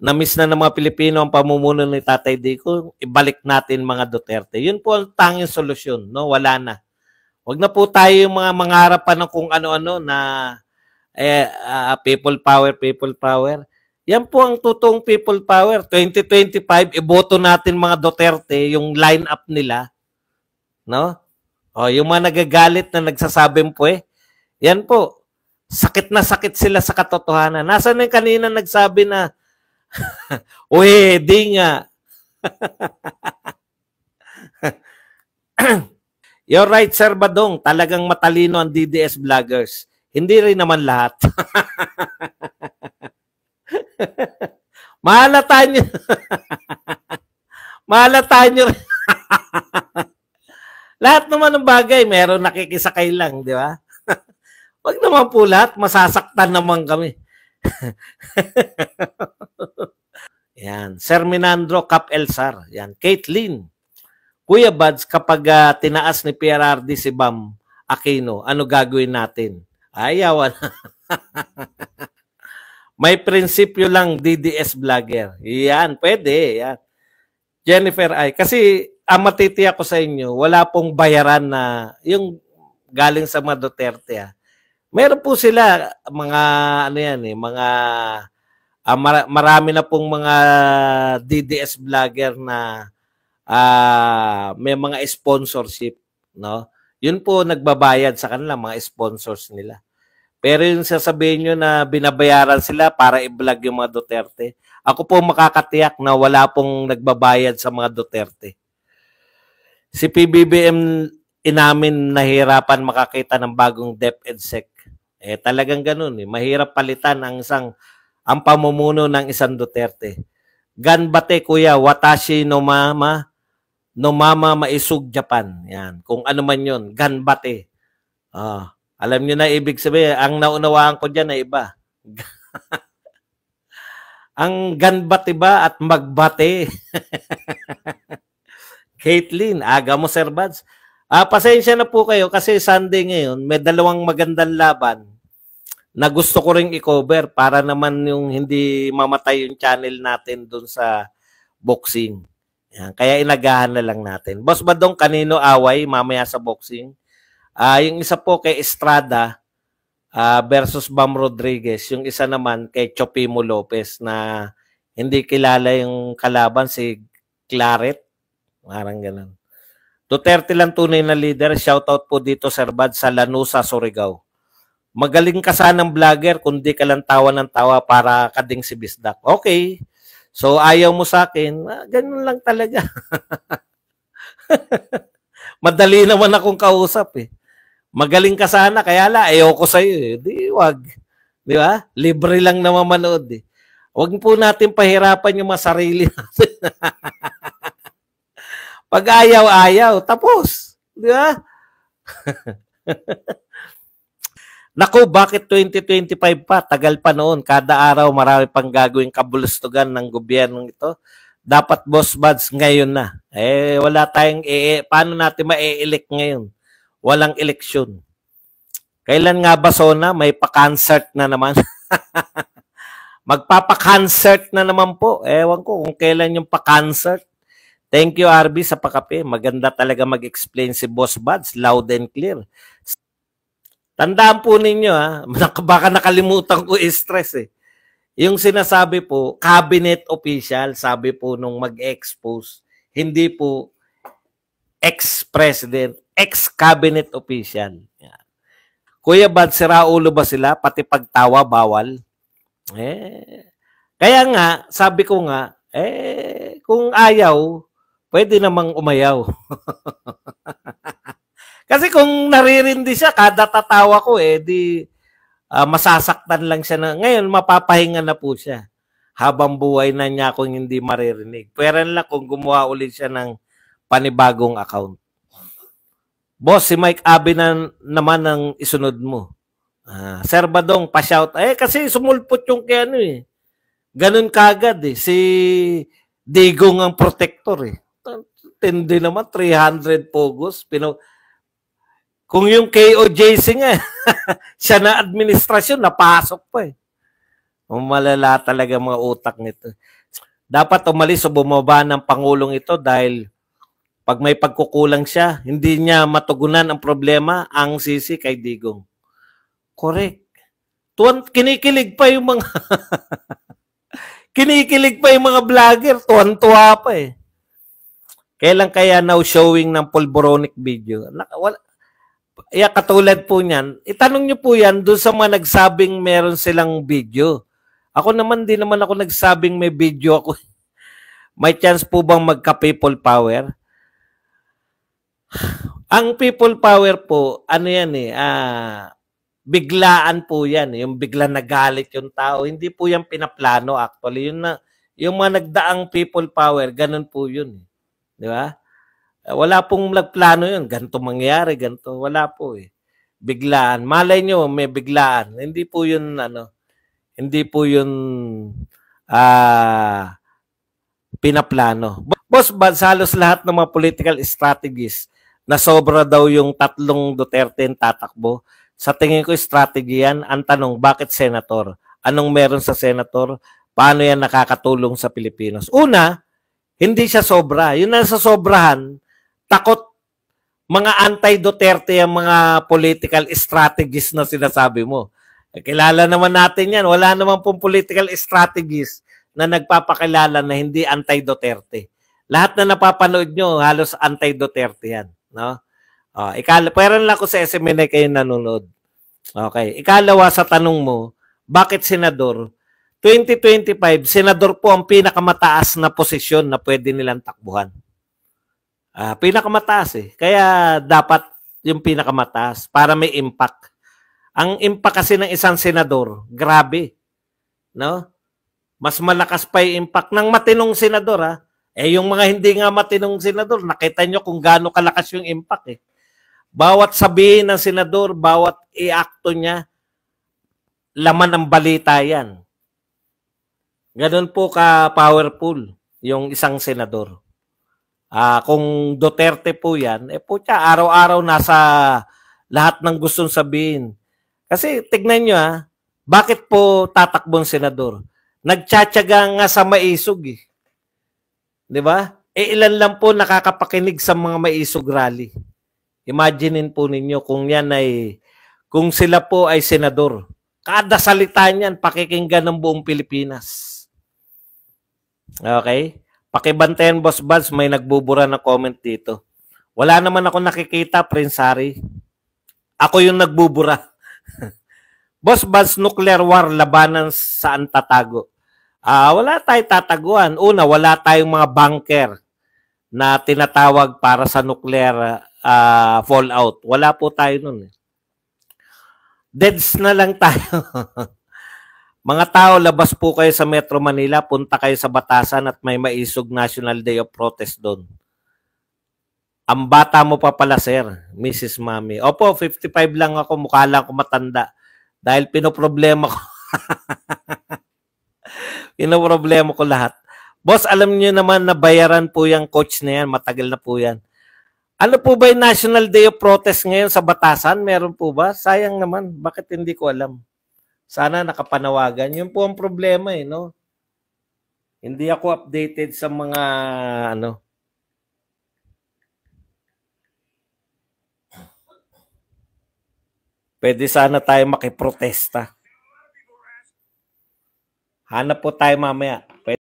na-miss na ng mga Pilipino ang pamumuno ni Tatay Dico, ibalik natin mga Duterte. Yun po ang tanging solusyon, no? Wala na. Wag na po tayo yung mga mangarap pa ng kung ano-ano na people power, people power. Yan po ang totoong people power. 2025, iboto natin mga Duterte, yung line-up nila, no? O, yung mga nagagalit na nagsasabing po yan po, sakit na sakit sila sa katotohanan. Nasaan yung kanina nagsabi na, uy, di nga. You're right, Sir Badong. Talagang matalino ang DDS vloggers. Hindi rin naman lahat. Mahalataan nyo. Mahalataan nyo. Lahat naman ng bagay, meron nakikisakay lang, di ba? Wag naman po lahat, masasaktan naman kami. Yan. Sir Minandro Cap Elsar. Yan. Caitlin. Kuya Buds, kapag tinaas ni PRRD si Bam Aquino, ano gagawin natin? Ayaw. May prinsipyo lang DDS vlogger. Yan. Pwede. Yan. Jennifer ay. Kasi ang matitiyak ko sa inyo, wala pong bayaran na yung galing sa mga Duterte. Meron po sila mga ano yan mga marami na pong mga DDS vlogger na may mga sponsorship, no? Yun po nagbabayad sa kanila, mga sponsors nila. Pero yung sasabihin nyo na binabayaran sila para i-vlog yung mga Duterte, ako po makakatiyak na wala pong nagbabayad sa mga Duterte. Si PBBM inamin nahirapan makakita ng bagong DepEdSec. Talagang ganun. Mahirap palitan ang pamumuno ng isang Duterte. Ganbate, kuya, watashi no mama maisug Japan. Yan. Kung ano man yun, ganbate. Alam nyo na ibig sabihin, ang naunawaan ko dyan ay iba. Ang ganbate ba at magbate? Caitlin, aga mo, Sir Buds. Pasensya na po kayo kasi Sunday ngayon, may dalawang magandang laban na gusto ko ring i-cover para naman yung hindi mamatay yung channel natin dun sa boxing. Yan. Kaya inagahan na lang natin. Boss Badong, kanino away mamaya sa boxing? Yung isa po kay Estrada versus Bam Rodriguez. Yung isa naman kay Chopimo Lopez na hindi kilala yung kalaban, si Claret. Parang ganun. Duterte lang tunay na leader. Shoutout po dito, Sir Bad, sa Lanusa, Surigao. Magaling ka sanang vlogger, kundi ka lang tawa ng tawa para kading si Bisdak. Okay. So, ayaw mo sa akin, ganun lang talaga. Madali naman akong kausap eh. Magaling ka sana, kaya ayaw ko sa'yo eh. Di, wag. Di ba? Libre lang naman manood eh. Wag po natin pahirapan yung mga sarili natin. Pag ayaw, tapos. Di ba? Naku, bakit 2025 pa? Tagal pa noon. Kada araw marami pang gagawing kabulustugan ng gobyernong ito. Dapat, Boss Buds, ngayon na. Wala tayong paano natin ma-elect ngayon? Walang eleksyon. Kailan nga ba, Sona? May pa-concert na naman. Magpapa-concert na naman po. Ewan ko kung kailan yung pa-concert. Thank you, RB, sa pakape. Maganda talaga mag-explain si Boss Buds. Loud and clear. Tandaan po ninyo, baka nakalimutan ko i-stress eh. Yung sinasabi po, cabinet official, sabi po nung mag-expose, hindi po ex-president, ex-cabinet official. Yan. Kuya Bad, siraulo ba sila? Pati pagtawa, bawal? Kaya nga, sabi ko nga, kung ayaw, pwede namang umayaw. Kasi kung naririndi siya, kada tatawa ko di masasaktan lang siya na. Ngayon, mapapahinga na po siya. Habang buhay na niya akong hindi maririnig. Pero lang kung gumawa ulit siya ng panibagong account. Boss, si Mike Abi na naman ang isunod mo. Sir Badong, pa-shout. Kasi sumulpot yung kay ano eh. Ganun kagad eh. Si Digong ang protector eh. Tindi naman, 300 pogos. Kung yung KOJC nga, siya na administrasyon, napasok pa eh. Malala talaga mga utak nito. Dapat umalis o bumaba ng Pangulong ito dahil pag may pagkukulang siya, hindi niya matugunan ang problema, ang sisi kay Digong. Correct. Kinikilig pa yung mga kinikilig pa yung mga vlogger, tuwan-tuwa pa eh. Kailan kaya now showing ng pulboronic video? Katulad po niyan, itanong niyo po yan doon sa mga nagsabing meron silang video. Ako naman, di naman ako nagsabing may video ako. May chance po bang magka-people power? Ang people power po, ano yan eh, biglaan po yan. Yung bigla nagalit yung tao. Hindi po yan pinaplano actually. Yung mga nagdaang people power, ganun po yun. Di ba? Wala pong nagplano yun. Ganito mangyari, ganito. Wala po eh. Biglaan. Malay nyo, may biglaan. Hindi po yun, hindi po yun pinaplano. Boss Bads, halos lahat ng mga political strategies na sobra daw yung tatlong Duterte yung tatakbo. Sa tingin ko, strategy yan. Ang tanong, bakit senator? Anong meron sa senator? Paano yan nakakatulong sa Pilipinos? Una, hindi siya sobra. Yun na sa sobrahan, takot mga anti-Duterte ang mga political strategies na sinasabi mo. Kilala naman natin yan. Wala naman pong political strategies na nagpapakilala na hindi anti-Duterte. Lahat na napapanood nyo, halos anti-Duterte yan. No? Pero lang ako sa SMNA kayo nanonood. Okay. Ikalawa sa tanong mo, bakit senador? 2025, senador po ang pinakamataas na posisyon na pwede nilang takbuhan. Pinakamataas eh. Kaya dapat yung pinakamataas para may impact. Ang impact kasi ng isang senador, grabe. No? Mas malakas pa yung impact ng matinong senador ha. Yung mga hindi nga matinong senador, nakita nyo kung gaano kalakas yung impact eh. Bawat sabihin ng senador, bawat i-acto niya, laman ng balita yan. Ganun po ka-powerful yung isang senador. Kung Duterte po yan, araw-araw nasa lahat ng gustong sabihin. Kasi tignan nyo bakit po tatakbong senador? Nagtsatsaga nga sa maisog eh. Di ba? Ilan lang po nakakapakinig sa mga maisog rally. Imaginin po ninyo kung sila po ay senador. Kada salita niyan, pakikinggan ng buong Pilipinas. Okay? Pakibantayan, Boss Bads, may nagbubura na comment dito. Wala naman ako nakikita, Prince Harry. Ako yung nagbubura. Boss Bads, nuclear war, labanan saan tatago? Wala tayong tataguan. Una, wala tayong mga bunker na tinatawag para sa nuclear fallout. Wala po tayo nun. Deads na lang tayo. Mga tao, labas po kayo sa Metro Manila, punta kayo sa Batasan at may maisog National Day of Protest doon. Ang bata mo pa pala, sir, Mrs. Mami. Opo, 55 lang ako, mukha lang ako matanda. Dahil pinoproblema ko. Pinoproblema ko lahat. Boss, alam niyo naman na bayaran po yung coach na yan. Matagal na po yan. Ano po ba yung National Day of Protest ngayon sa Batasan? Meron po ba? Sayang naman. Bakit hindi ko alam? Sana nakapanawagan. Yun po ang problema eh, no? Hindi ako updated sa mga, Pwede sana tayo makiprotesta. Hanap po tayo mamaya. Pwede